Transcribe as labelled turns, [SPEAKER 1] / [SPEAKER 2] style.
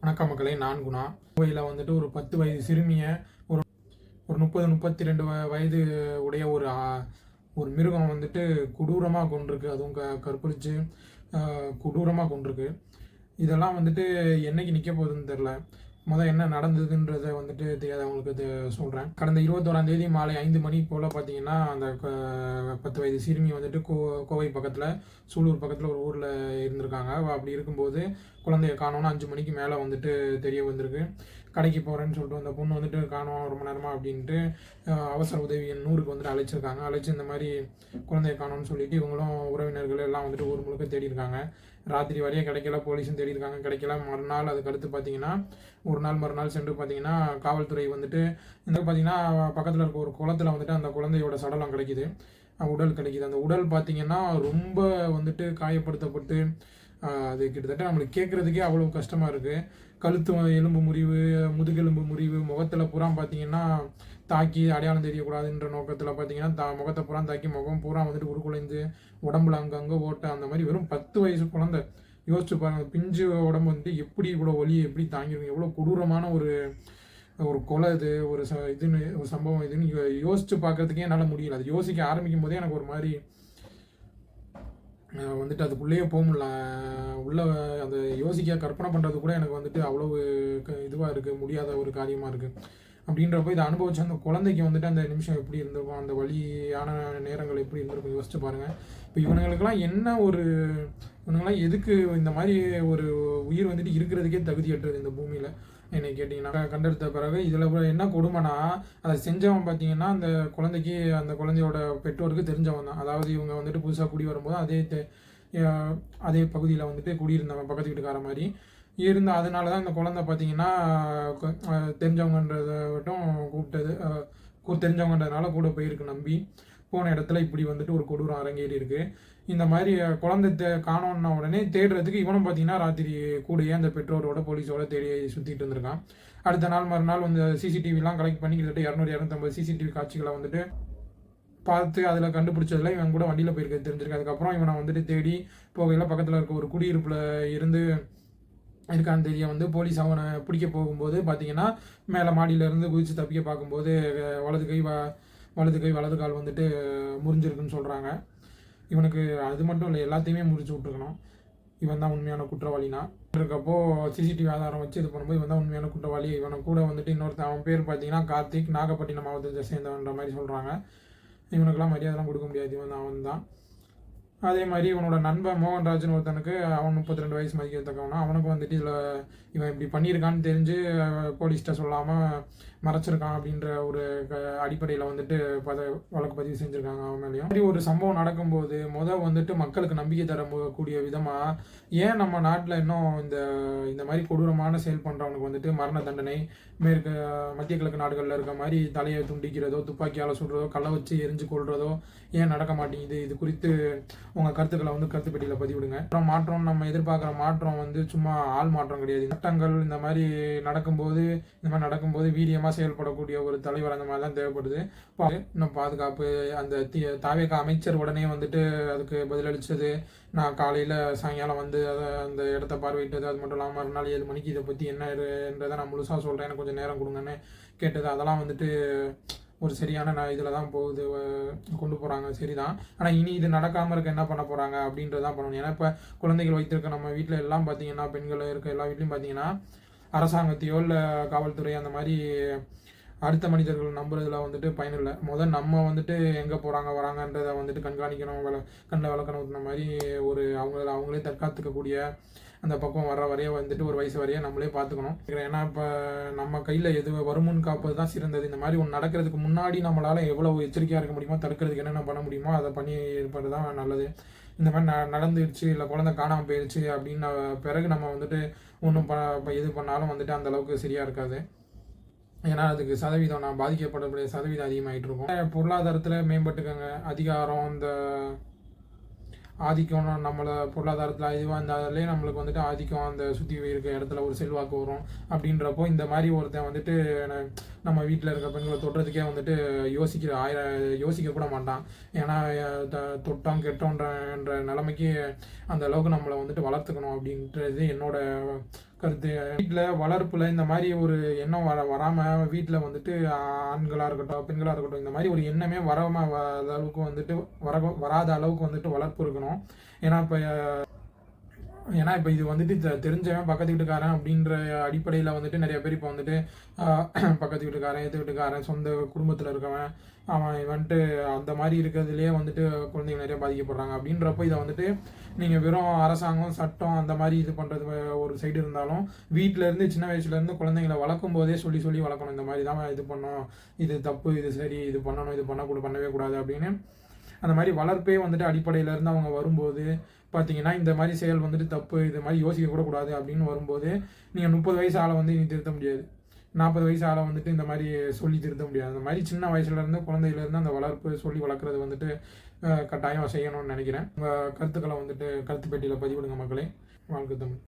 [SPEAKER 1] வணக்கம் மக்களே, நான் குணா. கோவையில் வந்துட்டு ஒரு 10 வயது சிறுமியை ஒரு ஒரு 32 வயது உடைய ஒரு மிருகம் வந்துட்டு கொடூரமாக கொண்டிருக்கு. அதுவும் கற்பழித்து கொடூரமாக கொண்டிருக்கு. இதெல்லாம் வந்துட்டு என்னைக்கு நிற்க போகுதுன்னு தெரில. என்ன நடந்ததுன்றதை வந்துட்டு தெரியாதவங்களுக்கு சொல்கிறேன். கடந்த 21ஆம் தேதி மாலை 5 மணி போல் பார்த்தீங்கன்னா, அந்த 10 வயது சிறுமி வந்துட்டு கோவை பக்கத்தில் சூலூர் பக்கத்தில் ஒரு ஊரில் இருந்திருக்காங்க. அப்படி இருக்கும்போது குழந்தைய காணோன்னு 5 மணிக்கு மேலே வந்துட்டு தெரிய வந்திருக்கு. கடைக்கு போகிறேன்னு சொல்லிட்டு அந்த பொண்ணு வந்துட்டு காணோம் ரொம்ப நேரமாக அப்படின்ட்டு அவசர உதவி எண் 100க்கு வந்துட்டு அழைச்சிருக்காங்க. அழைச்சி இந்த மாதிரி குழந்தைய காணோன்னு சொல்லிட்டு இவங்களும் உறவினர்கள் எல்லாம் வந்துட்டு ஊர் முழுக்க தேடி இருக்காங்க. ராத்திரி வரையும் கிடைக்கல, போலீஸும் தேடி இருக்காங்க, கிடைக்கல. மறுநாள் அதுக்கடுத்து பார்த்தீங்கன்னா ஒரு நாள் மறுநாள் சென்று பார்த்தீங்கன்னா காவல்துறை வந்துட்டு இந்த பார்த்தீங்கன்னா பக்கத்தில் இருக்க ஒரு குளத்தில் வந்துட்டு அந்த குழந்தையோட சடலம் கிடைக்கிது, உடல் கிடைக்கிது. அந்த உடல் பார்த்தீங்கன்னா ரொம்ப வந்துட்டு காயப்படுத்தப்பட்டு அது கிட்டத்தட்ட நம்மளுக்கு கேட்குறதுக்கே அவ்வளோ கஷ்டமாக இருக்குது. கழுத்து எலும்பு முறிவு, முதுகெலும்பு முறிவு, முகத்தில் புறா பார்த்தீங்கன்னா தாக்கி அடையாளம் தெரியக்கூடாதுன்ற நோக்கத்தில் பார்த்தீங்கன்னா முகத்தை புறா தாக்கி முகம் பூரா வந்துட்டு உருக்குலைந்து உடம்புல அங்கங்கே ஓட்ட அந்த மாதிரி. வெறும் 10 வயசு குழந்தை. யோசிச்சு பாருங்க, பிஞ்சு உடம்பு வந்துட்டு எப்படி இவ்வளோ வலியை எப்படி தாங்கிருக்கும், எவ்வளோ கொடூரமான ஒரு கொலை இது, இதுன்னு ஒரு சம்பவம் இதுன்னு யோசிச்சு பார்க்கறதுக்கே என்னால் முடியல. அது யோசிக்க ஆரம்பிக்கும் போதே எனக்கு ஒரு மாதிரி வந்துட்டு அதுக்குள்ளேயே போக முடியல. உள்ள அந்த யோசிக்க கற்பனை பண்ணுறது கூட எனக்கு வந்துட்டு அவ்வளவு இதுவாக இருக்குது, முடியாத ஒரு காரியமாக இருக்குது. அப்படின்றப்போ இதை அனுபவிச்சு அந்த குழந்தைக்கு வந்துட்டு அந்த நிமிஷம் எப்படி இருந்திருக்கும், அந்த வலியான நேரங்கள் எப்படி இருந்திருக்கும் யோசிச்சு பாருங்கள். இப்போ இவனுங்களுக்கெல்லாம் இவனுங்களாம் எதுக்கு இந்த மாதிரி ஒரு உயிர் வந்துட்டு இருக்கிறதுக்கே தகுதியற்றது இந்த பூமியில் என்னை கேட்டிங்கன்னா. கண்டெடுத்த பிறகு இதில் என்ன கொடுமைனா, அதை செஞ்சவன் பார்த்தீங்கன்னா அந்த குழந்தையோட பெற்றோருக்கு தெரிஞ்சவன் தான். அதாவது இவங்க வந்துட்டு புதுசாக குடி வரும்போது அதே பகுதியில் வந்துட்டு குடியிருந்தவன், பக்கத்து வீட்டுக்கார மாதிரி அதனால தான் இந்த குழந்தை பார்த்தீங்கன்னா தெரிஞ்சவங்கன்றதை மட்டும் தெரிஞ்சவங்கன்றதுனால கூட போயிருக்கு. நம்பி போன இடத்துல இப்படி வந்துட்டு ஒரு கொடூரம் அரங்கேறி இருக்கு. இந்த மாதிரி குழந்தை காணோன்னா உடனே தேடுறதுக்கு இவனும் பார்த்தீங்கன்னா ராத்திரி கூடயே அந்த பெற்றோரோட போலீஸோட தேடி சுற்றிட்டு இருந்திருக்கான். அடுத்த நாள் மறுநாள் வந்து சிசிடிவிலாம் கலெக்ட் பண்ணி கிட்டத்தட்ட 200-250 சிசிடிவி காட்சிகளை வந்துட்டு பார்த்து அதில் கண்டுபிடிச்சதில் இவன் கூட வண்டியில் போயிருக்க தெரிஞ்சிருக்கு. அதுக்கப்புறம் இவனை வந்துட்டு தேடி போகையில் பக்கத்தில் இருக்க ஒரு குடியிருப்பில் இருந்து இருக்கான்னு தெரிய வந்து போலீஸ் அவனை பிடிக்க போகும்போது பார்த்தீங்கன்னா மேலே மாடியிலேருந்து குதித்து தப்பிக்க பார்க்கும்போது வலது கால் வந்துட்டு முறிஞ்சிருக்குன்னு சொல்கிறாங்க. இவனுக்கு அது மட்டும் இல்லை, எல்லாத்தையுமே முறிச்சு விட்டுருக்கணும். இவன் தான் உண்மையான குற்றவாளினா இருக்கப்போ சிசிடிவி ஆதாரம் வச்சு இது பண்ணும்போது இவன் தான் உண்மையான குற்றவாளி. இவனை கூட வந்துட்டு இன்னொருத்தன், அவன் பேர் பார்த்தீங்கன்னா கார்த்திக், நாகப்பட்டினம் மாவட்டத்தை சேர்ந்தவன்ற மாதிரி சொல்கிறாங்க. இவனுக்கெல்லாம் மரியாதைலாம் கொடுக்க முடியாது, அவன் தான். அதே மாதிரி இவனோட நண்பன் மோகன்ராஜன் ஒருத்தனுக்கு, அவன் 32 வயசு மதிக்கத்தக்கவனா, அவனுக்கு வந்துட்டு இதில் இவன் இப்படி பண்ணியிருக்கான்னு தெரிஞ்சு போலீஸ்கிட்ட சொல்லாமல் மறைச்சிருக்கான் அப்படின்ற ஒரு அடிப்படையில் வந்துட்டு வழக்கு பதிவு செஞ்சுருக்காங்க அவன் மேலேயும். அப்படி ஒரு சம்பவம் நடக்கும்போது வந்துட்டு மக்களுக்கு நம்பிக்கை தரக்கூடிய விதமாக ஏன் நம்ம நாட்டில் இன்னும் இந்த மாதிரி கொடூரமான செயல் பண்ணுறவனுக்கு வந்துட்டு மரண தண்டனை, மத்திய கிழக்கு நாடுகளில் இருக்க மாதிரி தலையை துண்டிக்கிறதோ, துப்பாக்கியால் சுடுறதோ, கல்லை வச்சு எரிஞ்சு கொள்றதோ ஏன் நடக்க மாட்டேங்குது? இது குறித்து உங்கள் கருத்துக்களை வந்து கருத்து பெட்டியில் பதிவிடுங்க. அப்புறம் மாற்றம், நம்ம எதிர்பார்க்குற மாற்றம் வந்து சும்மா ஆள் மாற்றம் கிடையாது. சட்டங்கள் இந்த மாதிரி நடக்கும்போது வீரியமாக செயல்படக்கூடிய ஒரு தலைவர் அந்த மாதிரி தான் தேவைப்படுது. இன்னும் பாதுகாப்பு, அந்த தாவேக அமைச்சர் உடனே வந்துட்டு அதுக்கு பதிலளித்தது. நான் காலையில் சாயங்காலம் வந்து அந்த இடத்த பார்வையிட்டது. அது மட்டும் இல்லாமல் மறுநாள் 7 மணிக்கு இதை பற்றி என்னன்றதை நான் முழுசாக சொல்கிறேன், எனக்கு கொஞ்சம் நேரம் கொடுங்கன்னு கேட்டது. அதெல்லாம் வந்துட்டு ஒரு சரியான இதில் தான் போகுது, கொண்டு போகிறாங்க, சரிதான். ஆனால் இனி இது நடக்காமல் இருக்க என்ன பண்ண போகிறாங்க அப்படின்றதான் பண்ணணும். ஏன்னா இப்போ குழந்தைகள் வைத்திருக்க நம்ம வீட்டில் எல்லாம் பார்த்தீங்கன்னா, பெண்கள் இருக்க எல்லா வீட்லையும் பார்த்தீங்கன்னா அரசாங்கத்தையோ இல்லை காவல்துறை அந்த மாதிரி அடுத்த மனிதர்கள் நம்புறதுல வந்துட்டு பயனில்லை. நம்ம வந்துட்டு எங்கே போகிறாங்க வராங்கன்றதை வந்துட்டு கண்காணிக்கணும், கண்ணில் விளக்கணும். இந்த மாதிரி அவங்களே தற்காத்துக்கக்கூடிய அந்த பக்கம் வர்ற வரைய வந்துட்டு ஒரு வயசு வரைய நம்மளே பார்த்துக்கணும். ஏன்னா இப்போ நம்ம கையில் எது வருமுன் காப்பது தான் சிறந்தது. இந்த மாதிரி ஒன்று நடக்கிறதுக்கு முன்னாடி நம்மளால் எவ்வளோ எச்சரிக்கையாக இருக்க முடியுமோ, தடுக்கிறதுக்கு என்னென்ன பண்ண முடியுமோ அதை பண்ணி இருப்பது தான் நல்லது. இந்த மாதிரி நடந்துடுச்சு, இல்லை குழந்தை காணாமல் போயிடுச்சு அப்படின்ன பிறகு நம்ம வந்துட்டு ஒன்றும் எது பண்ணாலும் வந்துட்டு அந்தளவுக்கு சரியாக இருக்காது. ஏன்னா அதுக்கு நான் பாதிக்கப்படக்கூடிய சதவீதம் அதிகமாகிட்டு இருக்கும். பொருளாதாரத்தில் மேம்பட்டுக்கங்க, அதிகாரம், இந்த ஆதிக்கம், நம்மளை பொருளாதாரத்தில் இதுவாக இருந்தாலே நம்மளுக்கு வந்துட்டு ஆதிக்கம், அந்த சுற்றி இருக்க இடத்துல ஒரு செல்வாக்கு வரும். அப்படின்றப்போ இந்த மாதிரி ஒருத்தன் வந்துட்டு நம்ம வீட்டில் இருக்க பெண்களை தொடுறதுக்கே வந்துட்டு யோசிக்க கூட மாட்டான். ஏன்னா தொட்டோம் கெட்டோன்ற நிலைமைக்கு அந்த அளவுக்கு நம்மளை வந்துட்டு வளர்த்துக்கணும் அப்படின்றது என்னோட கருத்து. வீட்டில் வளர்ப்பில் இந்த மாதிரி ஒரு எண்ணம் வராமல் வீட்டில் வந்துட்டு ஆண்களாக இருக்கட்டும் பெண்களாக இருக்கட்டும் இந்த மாதிரி ஒரு எண்ணமே வராத அளவுக்கு வந்துட்டு வராத அளவுக்கு வந்துட்டு வளர்ப்பு இருக்கணும். ஏன்னா இப்போ இது வந்துட்டு தெரிஞ்சவன் பக்கத்து வீட்டுக்காரன் அப்படின்ற அடிப்படையில் வந்துட்டு நிறைய பேர் இப்போ வந்துட்டு பக்கத்து வீட்டுக்காரன் எதிர் வீட்டுக்காரன் சொந்த குடும்பத்தில் இருக்கவன் அவன் வந்துட்டு அந்த மாதிரி இருக்கிறதுலேயே வந்துட்டு குழந்தைங்க நிறைய பாதிக்கப்படுறாங்க. அப்படின்றப்போ இதை வந்துட்டு நீங்கள் வெறும் அரசாங்கம் சட்டம் அந்த மாதிரி இது பண்ணுறது ஒரு சைடு இருந்தாலும் வீட்டிலேருந்து சின்ன வயசுலேருந்து குழந்தைங்களை வளர்க்கும் போதே சொல்லி வளர்க்கணும். இந்த மாதிரி தான் இது பண்ணணும், இது தப்பு, இது சரி, இது பண்ணணும், இது பண்ணவே கூடாது அப்படின்னு அந்த மாதிரி வளர்ப்பே வந்துட்டு அடிப்படையிலேருந்து அவங்க வரும்போது பார்த்தீங்கன்னா இந்த மாதிரி செயல் வந்துட்டு தப்பு, இது மாதிரி யோசிக்க கூட கூடாது அப்படின்னு வரும்போது நீங்கள் 30 வயசு ஆளை வந்து இனி திருத்த முடியாது, 40 வயசு ஆளை வந்துட்டு இந்த மாதிரி சொல்லி திருத்த முடியாது. அந்த மாதிரி சின்ன வயசுலேருந்து குழந்தையிலேருந்து அந்த வளர்ப்பு சொல்லி வளர்க்குறது வந்துட்டு கட்டாயம் செய்யணும்னு நினைக்கிறேன். உங்கள் கருத்துக்களை வந்துட்டு கருத்து பெட்டியில் பதிவிடுங்க மக்களே. வாழ்க்கை தமிழ்.